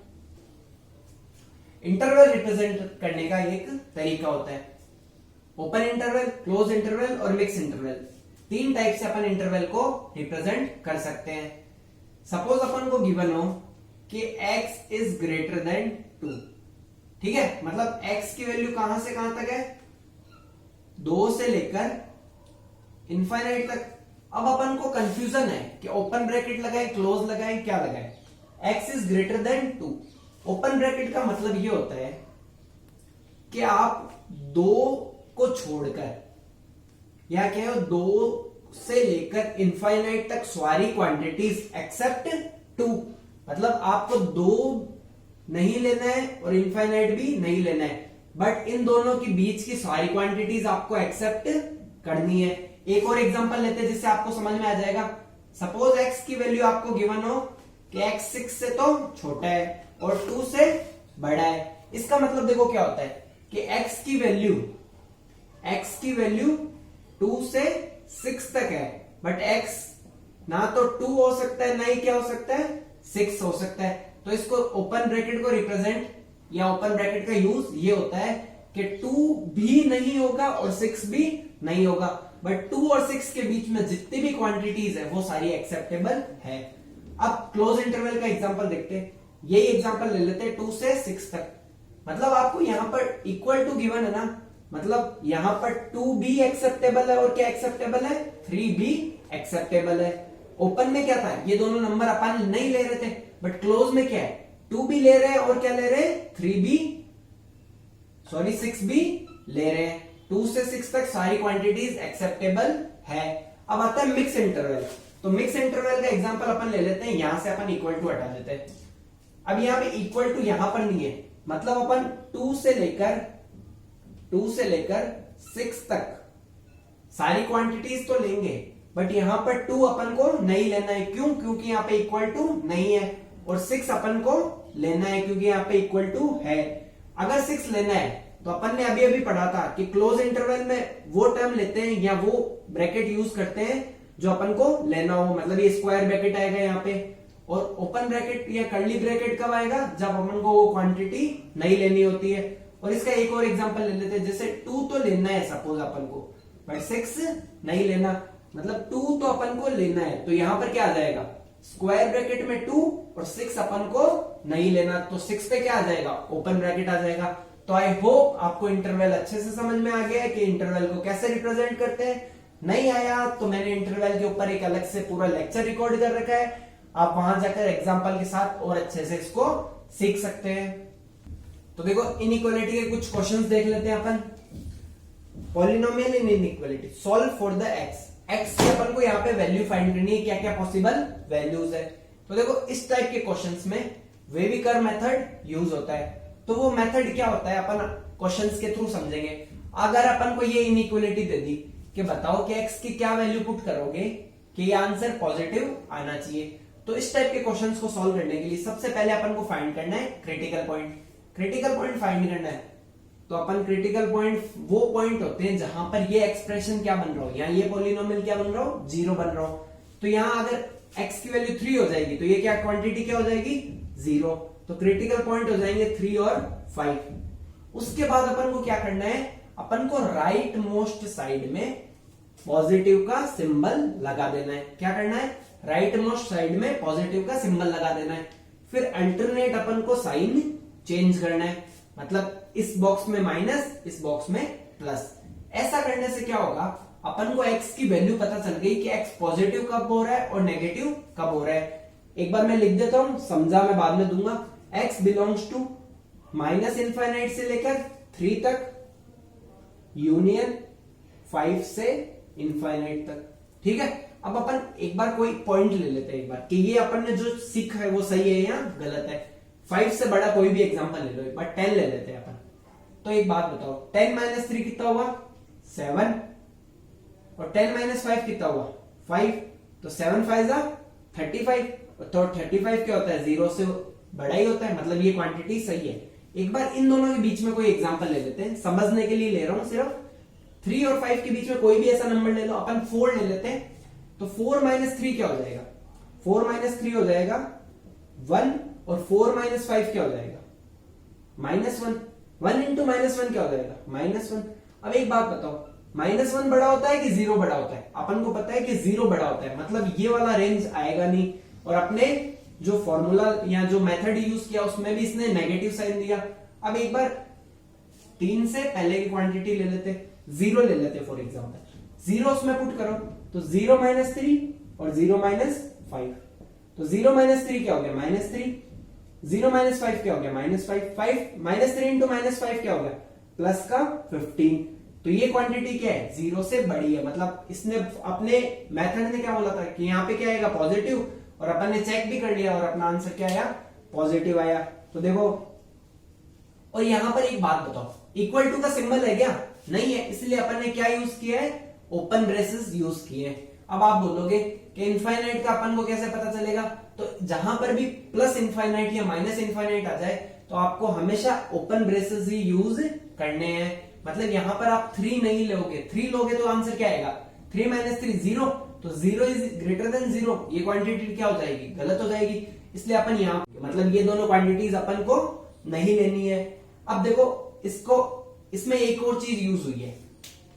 Speaker 1: इंटरवल रिप्रेजेंट करने का एक तरीका होता है, ओपन इंटरवल, क्लोज इंटरवल और मिक्स इंटरवल। 3 टाइप से अपन इंटरवल को रिप्रेजेंट कर सकते हैं। सपोज अपन को गिवन हो कि x इज ग्रेटर देन 2, ठीक है, मतलब x की वैल्यू कहां से कहां तक है, 2 से लेकर इनफाइनाइट तक। अब अपन को कंफ्यूजन है कि ओपन ब्रैकेट लगाए क्लोज लगाए क्या लगाए। x is greater then 2, open bracket का मतलब ये होता है कि आप 2 को छोड़कर या क्या हो 2 से लेकर इनफाइनाइट तक सारी क्वांटिटीज एक्सेप्ट 2, मतलब आपको 2 नहीं लेना है और इनफाइनाइट भी नहीं लेना है, बट इन दोनों के बीच की सारी क्वांटिटीज आपको एक्सेप्ट करनी है। एक और एग्जांपल लेते हैं जिससे आपको समझ में आ जाएगा। सपोज x की वैल्यू आपको गिवन हो कि x 6 से तो छोटा है और 2 से बड़ा है। इसका मतलब देखो क्या होता है कि x की वैल्यू 2 से 6 तक है, बट x ना तो 2 हो सकता है ना ही क्या हो सकता है 6 हो सकता है। तो इसको ओपन ब्रैकेट को रिप्रेजेंट या ओपन ब्रैकेट का यूज ये होता है कि 2 भी नहीं होगा और 6 भी नहीं होगा, बट 2 और 6 के बीच में जितनी भी क्वांटिटीज है वो सारी एक्सेप्टेबल है। अब क्लोज इंटरवल का एग्जांपल देखते हैं, यही एग्जांपल ले लेते हैं 2 से 6 तक। मतलब आपको यहां पर इक्वल टू गिवन है ना, मतलब यहां पर 2 भी एक्सेप्टेबल है और क्या एक्सेप्टेबल है 3 भी एक्सेप्टेबल है। ओपन में क्या था, ये दोनों नंबर अपन नहीं ले रहे थे, बट क्लोज में क्या है 2 भी ले रहे हैं और क्या ले रहे हैं 6 भी ले रहे हैं। 2 से 6 तक सारी क्वांटिटीज एक्सेप्टेबल है। अब आता है मिक्स इंटरवल, तो मिक्स इंटरवल का एग्जांपल अपन ले लेते हैं, यहां से अपन इक्वल टू हटा देते हैं। अब यहां पे इक्वल टू यहां पर नहीं है, मतलब अपन 2 से लेकर 6 तक सारी क्वांटिटीज तो लेंगे, बट यहां पर 2 अपन को नहीं लेना है। क्यों? क्योंकि यहां पे इक्वल टू नहीं है, और 6 अपन को लेना है क्योंकि यहां पे इक्वल टू है। अगर 6 लेना है तो अपन ने अभी पढ़ा था कि क्लोज इंटरवल में वो टर्म लेते हैं या वो ब्रैकेट यूज करते हैं जो अपन को लेना हो, मतलब ये स्क्वायर ब्रैकेट आएगा यहाँ पे, और ओपन ब्रैकेट या कर्ली ब्रैकेट कब आएगा जब अपन को वो क्वांटिटी नहीं लेनी होती है। और इसका एक और एग्जांपल ले लेते हैं, जैसे 2 तो लेना है सपोज अपन को, बट 6 नहीं लेना, मतलब 2 तो अपन को लेना है, तो यहां पर क्या आ जाएगा स्क्वायर ब्रैकेट में 2 और 6 अपन को नहीं लेना, तो 6 पे क्या आ जाएगा ओपन ब्रैकेट आ जाएगा। तो आई होप आपको इंटरवल अच्छे से समझ में आ गया है कि इंटरवल को कैसे रिप्रेजेंट करते हैं। नहीं आया तो मैंने इंटरवल के ऊपर एक अलग से पूरा लेक्चर रिकॉर्ड कर रखा है, आप वहां जाकर एग्जांपल के साथ और अच्छे से इसको सीख सकते हैं। तो देखो इनइक्वालिटी के कुछ क्वेश्चंस देख लेते हैं अपन। Polynomial in inequality, solve for the x की अपन को यहाँ पे वैल्यू फाइंड करनी है, क्या क्या पॉसिबल वैल्यूज है। तो देखो इस टाइप के क्वेश्चंस में वेविकर मेथड यूज होता है। तो वो मेथड क्या होता है अपन क्वेश्चंस के थ्रू समझेंगे। अगर अपन को ये इनइक्वालिटी दे दी कि बताओ कि एक्स की क्या वैल्यू पुट करोगे कि ये आंसर पॉजिटिव आना चाहिए, तो इस टाइप के क्वेश्चंस को सॉल्व करने के लिए सबसे पहले अपन को फाइंड करना है critical point. Critical point find करना है तो अपन क्रिटिकल पॉइंट वो पॉइंट होते हैं जहां पर ये एक्सप्रेशन क्या बन रहा हो, यहाँ ये पॉलिनोमियल क्या बन रहा हो 0 बन रहा हो। तो यहाँ अगर x की वैल्यू 3 हो जाएगी तो ये क्या क्वांटिटी क्या हो जाएगी 0, तो क्रिटिकल पॉइंट हो जाएंगे 3 और 5। उसके बाद अपन को क्या करना है, अपन को राइट मोस्ट साइड में पॉजिटिव का सिंबल लगा देना है। क्या करना है, राइट मोस्ट साइड में पॉजिटिव का सिंबल लगा देना है। फिर अल्टरनेट अपन को साइन चेंज करना है, मतलब इस बॉक्स में माइनस इस बॉक्स में प्लस। ऐसा करने से क्या होगा, अपन को x की वैल्यू पता चल गई कि x पॉजिटिव कब हो रहा है और नेगेटिव कब हो रहा है। एक बार मैं लिख देता हूं, समझा मैं बाद में दूंगा। x belongs to minus infinite से लेकर 3 तक, यूनियन 5 से इनफाइनाइट तक। ठीक है, अब अपन एक बार कोई पॉइंट ले लेते हैं एक बार कि ये अपन ने जो सीखा है वो सही है या गलत है। 5 से बड़ा कोई भी एग्जांपल ले लो, एक बार 10 ले लेते हैं अपन। तो एक बात बताओ, 10 माइनस 3 कितना हुआ 7, और 10 माइनस 5 कितना हुआ 5, तो 7 5 जा 35, तो 35 क्या होता है 0 से बड़ा ही होता है, मतलब ये क्वांटिटी सही है। एक बार इन दोनों के बीच में कोई एग्जांपल ले लेते हैं, समझने के लिए ले रहा हूं सिर्फ। 3 और 5 के बीच में कोई भी ऐसा नंबर ले लो, अपन 4 ले लेते हैं। तो 4 माइनस 3 क्या हो जाएगा, 4 माइनस 3 हो जाएगा 1, और 4 माइनस 5 क्या हो जाएगा -1। 1 इंटू -1 क्या हो जाएगा -1। अब एक बात बताओ, -1 बड़ा होता है कि 0 बड़ा होता है? अपन को पता है कि 0 बड़ा होता है, मतलब ये वाला रेंज आएगा नहीं। और अपने जो फॉर्मूला या जो मेथड यूज किया उसमें भी इसने नेगेटिव साइन दिया। अब एक बार 3 से पहले की क्वांटिटी ले लेते, 0 ले लेते फॉर एग्जांपल। 0 उसमें पुट करो तो 0 माइनस 3 और 0 माइनस 5, तो 0 माइनस 3 क्या हो गया -3, 0 माइनस 5 क्या हो गया -5, 5 माइनस 3 इंटू -5 क्या हो गया प्लस का 15। तो ये क्वांटिटी क्या है 0 से बड़ी है, मतलब इसने अपने मेथड ने क्या बोला था कि यहाँ पे क्या आएगा पॉजिटिव, और अपन ने चेक भी कर लिया और अपना आंसर क्या आया पॉजिटिव आया। तो देखो, और यहां पर एक बात बताओ, इक्वल टू का सिंबल है क्या? नहीं है, इसलिए अपन ने क्या यूज किया है ओपन ब्रेसेस यूज किए हैं। अब आप बोलोगे कि इनफाइनाइट का अपन को कैसे पता चलेगा? तो जहां पर भी प्लस इनफाइनाइट या माइनस इनफाइनाइट आ जाए तो आपको हमेशा ओपन ब्रेसेस ही यूज करने हैं। मतलब यहां पर आप 3 नहीं लोगे, 3 लोगे तो आंसर क्या आएगा 3 माइनस 3 0, तो 0 इज ग्रेटर देन 0, ये क्वांटिटी क्या हो जाएगी गलत हो जाएगी। इसलिए अपन यहाँ मतलब ये दोनों क्वांटिटीज अपन को नहीं लेनी है। अब देखो इसको, इसमें एक और चीज यूज हुई है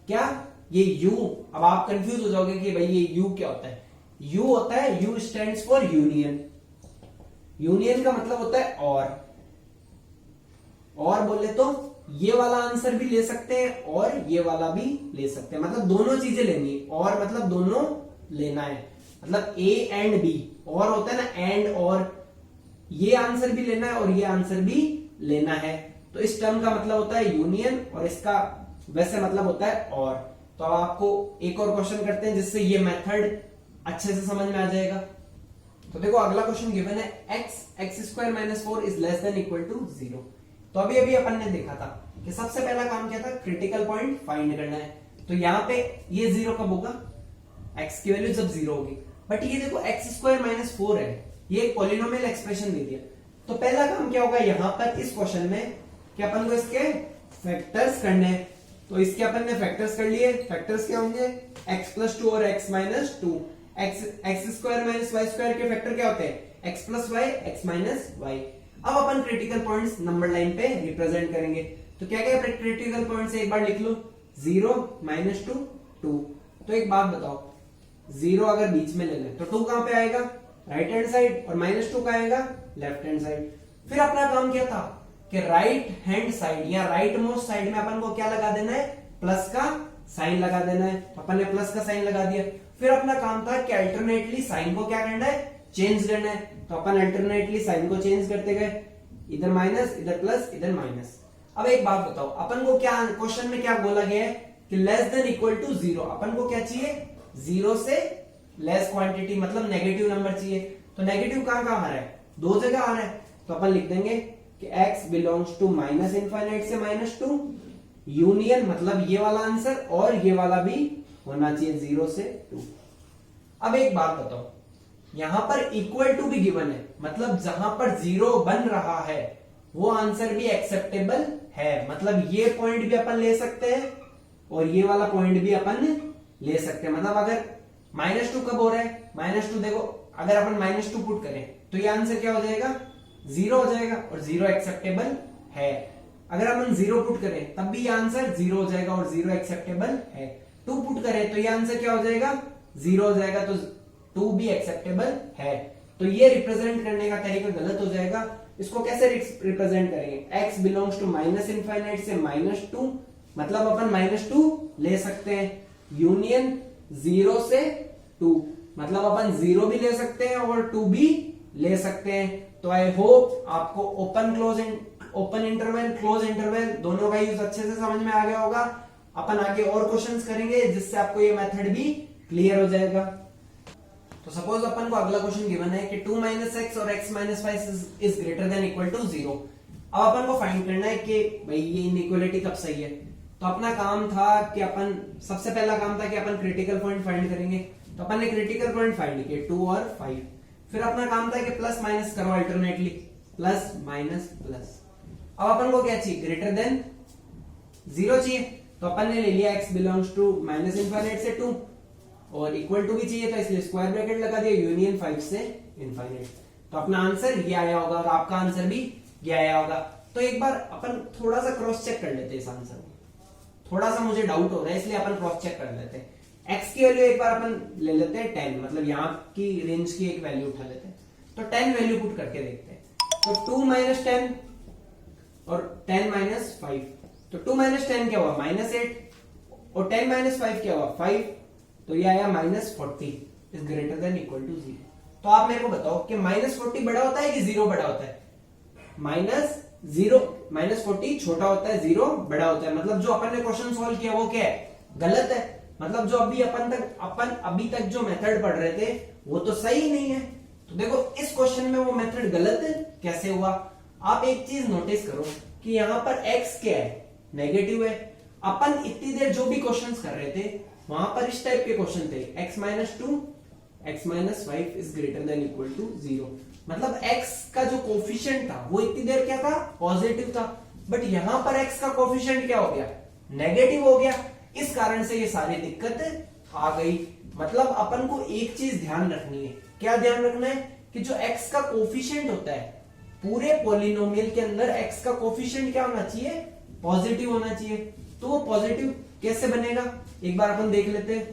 Speaker 1: क्या, ये U। अब आप कंफ्यूज हो जाओगे कि भाई ये U क्या होता है। U होता है, U stands for union. Union का मतलब होता है और बोले तो ये वाला आंसर भी ले सकते हैं और ये वाला भी ले सकते हैं, मतलब दोनों चीजें लेनी है। और मतलब दोनों लेना है, मतलब A एंड B, और होता है ना एंड, और ये आंसर भी लेना है और ये आंसर भी लेना है। तो इस टर्म का मतलब होता है यूनियन और इसका वैसे मतलब होता है और। तो अब आपको एक और क्वेश्चन करते हैं जिससे ये मेथड अच्छे से समझ में आ जाएगा। तो देखो अगला क्वेश्चन गिवन है x square minus 4 is less than equal to 0। तो अभी अभी अपन ने देखा था कि सबसे पहला काम क्या था, क्रिटिकल पॉइंट फाइंड करना है। तो यहाँ पे ये 0 कब होगा, x की वैल्यू जब 0 होगी। बट ये देखो x स्क्वायर माइनस 4 है, ये एक पॉलिनोमियल एक्सप्रेशन दे दिया। तो पहला काम क्या होगा यहाँ पर इस क्वेश्चन में कि अपन को इसके फैक्टर्स करने हैं। तो इसके अपन ने फैक्टर्स कर लिए। फैक्टर्स क्या होंगे x प्लस 2 और x minus 2। X square minus Y square के फैक्टर क्या होते हैं x plus Y X minus Y. अब अपन क्रिटिकल पॉइंट्स नंबर लाइन पे रिप्रेजेंट करेंगे। तो क्या क्या क्रिटिकल पॉइंट्स एक बार लिख लो, 0 -2 2। तो एक बात बताओ, 0 अगर बीच में ले लें तो 2 कहां पे आएगा राइट हैंड साइड, और -2 का आएगा लेफ्ट हैंड साइड। फिर अपना काम क्या था कि राइट हैंड साइड या राइट मोस्ट साइड में अपन को क्या लगा देना है प्लस का साइन लगा देना है। तो अपन ने प्लस का साइन लगा दिया। फिर अपना काम था कि अल्टरनेटली साइन को क्या करना है चेंज करना है। तो अपन अल्टरनेटली साइन को चेंज करते गए, इधर माइनस इधर प्लस इधर माइनस। अब एक बात बताओ, अपन को क्या क्वेश्चन में क्या बोला गया है कि लेस देन इक्वल टू 0। अपन को क्या चाहिए 0 से लेस क्वांटिटी, मतलब नेगेटिव नंबर चाहिए। तो नेगेटिव कहां कहां आ रहा है, 2 जगह आ रहा है। तो अपन लिख देंगे कि x belongs to minus infinite से -2 यूनियन, मतलब ये वाला आंसर और ये वाला भी होना चाहिए 0 से 2। अब एक बात बताओ, यहां पर इक्वल टू भी गिवन है, मतलब जहां पर 0 बन रहा है वो आंसर भी एक्सेप्टेबल है। मतलब ये पॉइंट भी अपन ले सकते हैं और ये वाला पॉइंट भी अपन ले सकते हैं। मतलब अगर -2 कब हो रहा है, -2 देखो अगर अपन -2 पुट करें तो ये आंसर क्या हो जाएगा 0 हो जाएगा, और 0 एक्सेप्टेबल है। अगर अपन 0 पुट करें तब भी ये आंसर 0 हो जाएगा और 0 एक्सेप्टेबल है। 2 पुट करें तो ये आंसर क्या हो जाएगा 0 हो जाएगा, तो 2 भी एक्सेप्टेबल है। तो ये रिप्रेजेंट करने का तरीका गलत हो जाएगा। इसको कैसे रिप्रेजेंट करेंगे, x belongs to minus infinite से -2, मतलब अपन -2 ले सकते हैं, यूनियन 0 से 2, मतलब अपन 0 भी ले सकते हैं और 2 भी ले सकते हैं। तो आई होप आपको ओपन इंटरवल क्लोज इंटरवल दोनों का यूज अच्छे से समझ में आ गया होगा। अपन आगे और क्वेश्चंस करेंगे जिससे आपको ये मेथड भी क्लियर हो जाएगा। तो सपोज अपन को अगला क्वेश्चन गिवन है कि 2 माइनस एक्स और x minus 5 is greater than equal to 0। अब अपन को फाइंड करना है कि भाई ये इनइक्वालिटी कब सही है। तो अपना काम था कि अपन सबसे पहला काम था कि अपन क्रिटिकल पॉइंट फाइंड करेंगे। तो अपन ने क्रिटिकल पॉइंट फाइंड किए 2 और 5। फिर अपना काम था कि प्लस माइनस करो अल्टरनेटली, प्लस माइनस प्लस। अब अपन को क्या चाहिए, ग्रेटर देन 0 चाहिए। तो अपन ने ले लिया x belongs to minus infinite से 2 और इक्वल टू भी चाहिए, तो इसलिए स्क्वायर ब्रैकेट लगा दिया, यूनियन 5 से इनफाइनाइट। तो अपना आंसर ये आया होगा और आपका आंसर भी ये आया होगा। तो एक बार अपन थोड़ा सा क्रॉस चेक कर लेते हैं इस आंसर में, थोड़ा सा मुझे डाउट हो रहा है इसलिए अपन क्रॉस चेक कर लेते हैं। x की वैल्यू एक बार अपन ले लेते हैं 10, मतलब यहाँ की रेंज की एक वैल्यू उठा लेते हैं। तो 10 वैल्यू पुट करके देखते हैं। तो 2 माइनस 10 और 10 माइनस 5, तो 2 माइनस 10 क्या हुआ, -8 और 10 माइनस 5 क्या हुआ, 5। तो ये आया -40 is greater than equal to 0। तो आप मेरे को बताओ कि -40 बड़ा होता है कि 0 बड़ा होता है। -40 छोटा होता है, 0 बड़ा होता है। मतलब जो अपन ने क्वेश्चन सॉल्व किया वो क्या है, गलत है। मतलब जो अपन अभी तक जो मेथड पढ़ रहे थे वो तो सही नहीं है। तो देखो इस क्वेश्चन में वो मेथड गलत कैसे हुआ। आप एक चीज नोटिस करो कि यहां पर x क्या है, नेगेटिव है। अपन इतनी देर जो भी क्वेश्चंस कर रहे थे वहां पर इस टाइप के क्वेश्चन थे, x minus 2 x minus 5 is greater than equal to 0। मतलब x का जो कोफिशिएंट था वो इतनी देर क्या था, पॉजिटिव था। बट यहां पर x का कोफिशिएंट क्या हो गया, नेगेटिव हो गया। इस कारण से ये सारी दिक्कत आ गई। मतलब अपन को एक चीज ध्यान रखनी है, क्या ध्यान रखना है कि जो x का कोफिशिएंट होता है पूरे पॉलिनोमियल के अंदर x का कोफिशिएंट क्या होना चाहिए, पॉजिटिव होना चाहिए। तो वो पॉजिटिव कैसे बनेगा एक बार अपन देख लेते हैं।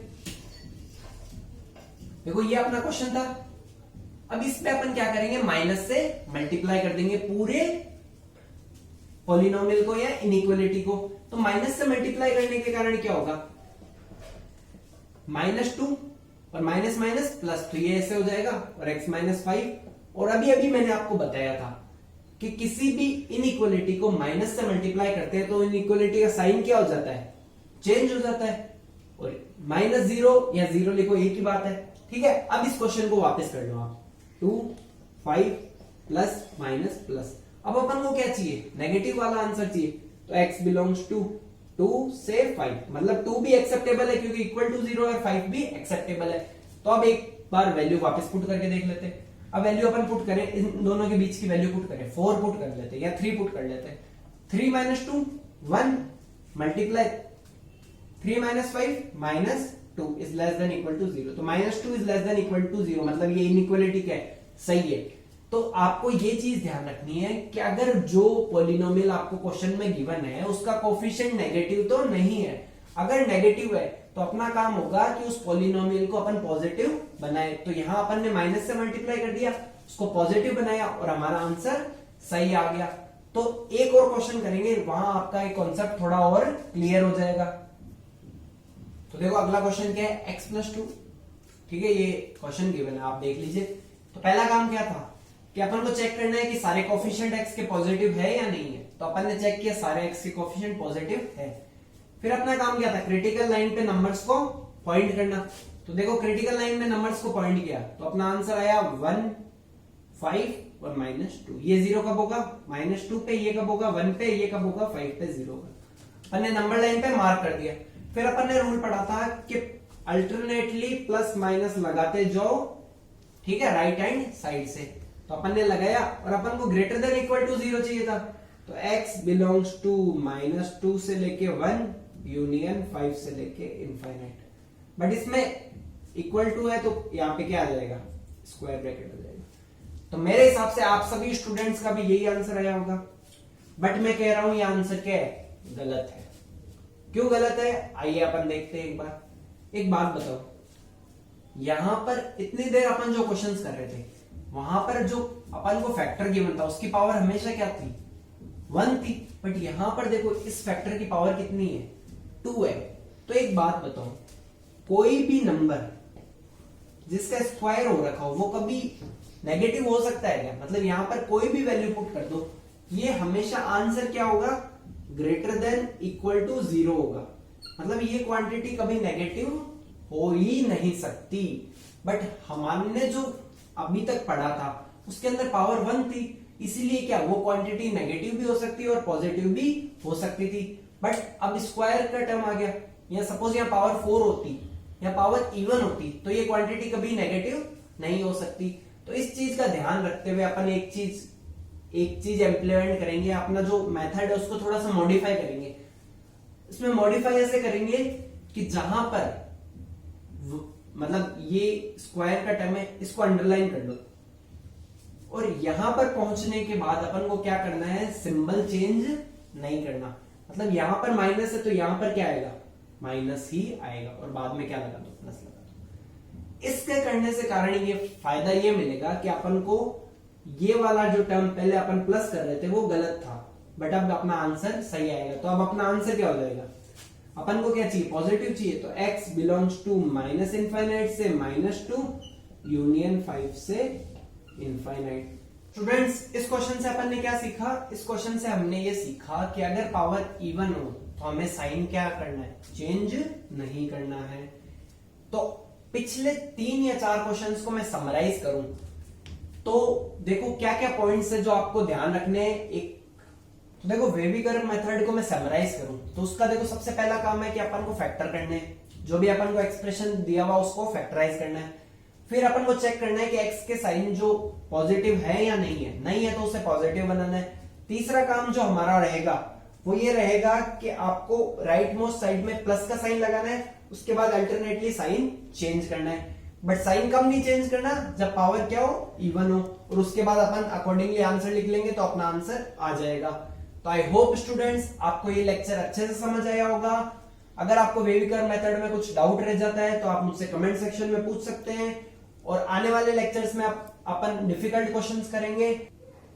Speaker 1: देखो ये अपना क्वेश्चन था। अब इस पे अपन क्या करेंगे, माइनस से मल्टीप्लाई कर देंगे पूरे पॉलिनोमियल को या इनइक्वालिटी को। तो माइनस से मल्टीप्लाई करने के कारण क्या होगा, -2 और माइनस माइनस प्लस, तो ये ऐसे हो जाएगा और x माइनस 5। और अभी अभी मैंने आपको बताया था कि किसी भी इनइक्वालिटी को माइनस से मल्टीप्लाई करते हैं तो इनइक्वालिटी का साइन क्या हो जाता है, चेंज हो जाता है। और -0 या 0 लिखो एक ही बात है, ठीक है। अब इस क्वेश्चन को वापस कर लो आप, 2 5 प्लस माइनस प्लस। अब अपन को क्या चाहिए, नेगेटिव वाला आंसर चाहिए। तो x बिलोंग्स टू 2 से 5, मतलब 2 भी एक्सेप्टेबल है क्योंकि इक्वल टू 0 और 5 भी एक्सेप्टेबल है। तो अब एक बार वैल्यू वापस पुट करके देख लेते हैं। अब वैल्यू अपन पुट करें, इन दोनों के बीच की वैल्यू पुट करें, 4 पुट कर लेते हैं या 3 पुट कर लेते हैं। 3 minus 2 1 multiply 3 minus 5 -2 is less than equal to 0। तो -2 is less than equal to 0, मतलब ये इनइक्वालिटी क्या है, सही है। तो आपको ये चीज ध्यान रखनी है कि अगर जो पॉलिनोमियल आपको क्वेश्चन में गिवन है उसका कोफिशिएंट नेगेटिव तो नहीं है। अगर नेगेटिव है तो अपना काम होगा कि उस पॉलिनोमियल को अपन पॉजिटिव बनाए। तो यहां अपन ने माइनस से मल्टीप्लाई कर दिया, उसको पॉजिटिव बनाया और हमारा आंसर सही आ गया। तो एक और क्वेश्चन करेंगे, वहां आपका एक कॉन्सेप्ट थोड़ा और क्लियर हो जाएगा। तो देखो अगला क्वेश्चन क्या है, x प्लस 2, ठीक है। ये क्वेश्चन गिवन है, आप देख लीजिए। तो पहला काम क्या था कि अपन को चेक करना है कि सारे कोफिशिएंट x के पॉजिटिव है या नहीं है। तो अपन ने चेक किया, सारे x के कोफिशिएंट पॉजिटिव है। फिर अपना काम क्या था, क्रिटिकल लाइन पे नंबर्स को पॉइंट करना। तो देखो क्रिटिकल लाइन में नंबर्स को पॉइंट किया तो अपना आंसर आया 1 5 और -2। ये 0 कब होगा, -2 पे, ये कब होगा 1 पे, ये कब होगा 5 पे 0 होगा। अपन ने नंबर लाइन पे मार्क कर दिया। फिर अपन ने रूल पढ़ा था कि अल्टरनेटली प्लस माइनस लगाते जाओ, ठीक है, राइट हैंड साइड से। तो अपन ने लगाया और अपन को ग्रेटर देन इक्वल टू 0 चाहिए था। तो x बिलोंग्स टू -2 से लेके 1 यूनियन 5 से लेके इनफाइनाइट। बट इसमें इक्वल टू है तो यहाँ पे क्या आ जाएगा, स्क्वायर ब्रैकेट आ जाएगा। तो मेरे हिसाब से आप सभी स्टूडेंट्स का भी यही आंसर आया होगा। बट मैं कह रहा हूं ये आंसर क्या है, गलत है। क्यों गलत है, आइए अपन देखते हैं एक बार। एक बात बताओ, यहां पर इतनी देर अपन जो क्वेश्चंस कर रहे थे वहां पर जो अपन को फैक्टर गिवन था उसकी पावर हमेशा क्या थी, 1 थी। बट यहां पर देखो इस फैक्टर की पावर कितनी है, 2 है। तो एक बात बताओ, कोई भी नंबर जिसका स्क्वायर हो रखा हो वो कभी नेगेटिव हो सकता है क्या? मतलब यहां पर कोई भी वैल्यू पुट कर दो, ये हमेशा आंसर क्या होगा, ग्रेटर देन इक्वल टू 0 होगा। मतलब ये क्वांटिटी कभी नेगेटिव हो ही नहीं सकती। बट हमने जो अभी तक पढ़ा था उसके अंदर पावर 1 थी, इसीलिए क्या वो क्वांटिटी नेगेटिव भी हो सकती है और पॉजिटिव भी हो सकती थी। बट अब स्क्वायर का टर्म आ गया, या सपोज यहाँ पावर 4 होती या पावर इवन होती तो ये क्वांटिटी कभी नेगेटिव नहीं हो सकती। तो इस चीज का ध्यान रखते हुए अपन एक चीज इम्प्लीमेंट करेंगे, अपना जो मेथड है उसको थोड़ा सा मॉडिफाई करेंगे। इसमें मॉडिफाई ऐसे करेंगे कि जहां पर मतलब ये स्क्वायर का टर्म है इसको अंडरलाइन कर लो, और यहां पर पहुंचने के बाद अपन को क्या करना है, सिंबल चेंज नहीं करना। मतलब यहां पर माइनस है तो यहां पर क्या आएगा, माइनस ही आएगा, और बाद में क्या लगा दो, प्लस लगा दो। इसके करने से कारण ये फायदा ये मिलेगा कि अपन को ये वाला जो टर्म पहले अपन प्लस कर रहे थे वो गलत था, बट अब अपना आंसर सही आएगा। तो अब अपना आंसर क्या हो जाएगा, अपन को क्या चाहिए, पॉजिटिव चाहिए, तो x belongs to minus infinite से -2 यूनियन 5 से इनफाइनाइट। स्टूडेंट्स, इस क्वेश्चन से अपन ने क्या सीखा, इस क्वेश्चन से हमने ये सीखा कि अगर पावर इवन हो तो हमें साइन क्या करना है, चेंज नहीं करना है। तो पिछले 3 या 4 क्वेश्चंस को मैं समराइज करूं तो देखो क्या क्या पॉइंट्स है जो आपको ध्यान रखने हैं। एक तो देखो वेविकर मेथड को मैं समराइज करूं तो उसका देखो सबसे पहला काम है कि अपन को फैक्टर करने हैं, जो भी अपन को एक्सप्रेशन दिया हुआ उसको फैक्टराइज करना है। फिर अपन को चेक करना है कि x के साइन जो पॉजिटिव है या नहीं है, नहीं है तो उसे पॉजिटिव बनाना है। तीसरा काम जो हमारा रहेगा वो ये रहेगा कि आपको राइट मोस्ट साइड में प्लस का साइन लगाना है, उसके बाद अल्टरनेटली साइन चेंज करना है। बट साइन कब नहीं चेंज करना, जब पावर क्या हो, इवन हो, और उसके बाद अपन अकॉर्डिंगली आंसर लिख लेंगे तो अपना आंसर आ जाएगा। तो आई होप स्टूडेंट्स आपको ये लेक्चर अच्छे से समझ आया होगा। अगर आपको वेविकर मेथड में कुछ डाउट रह जाता है तो आप मुझसे कमेंट सेक्शन में पूछ सकते हैं, और आने वाले लेक्चर्स में अपन डिफिकल्ट क्वेश्चंस करेंगे।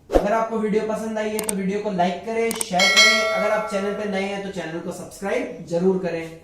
Speaker 1: अगर आपको वीडियो पसंद आई है तो वीडियो को लाइक करें, शेयर करें। अगर आप चैनल पे नए हैं तो चैनल को सब्सक्राइब जरूर करें।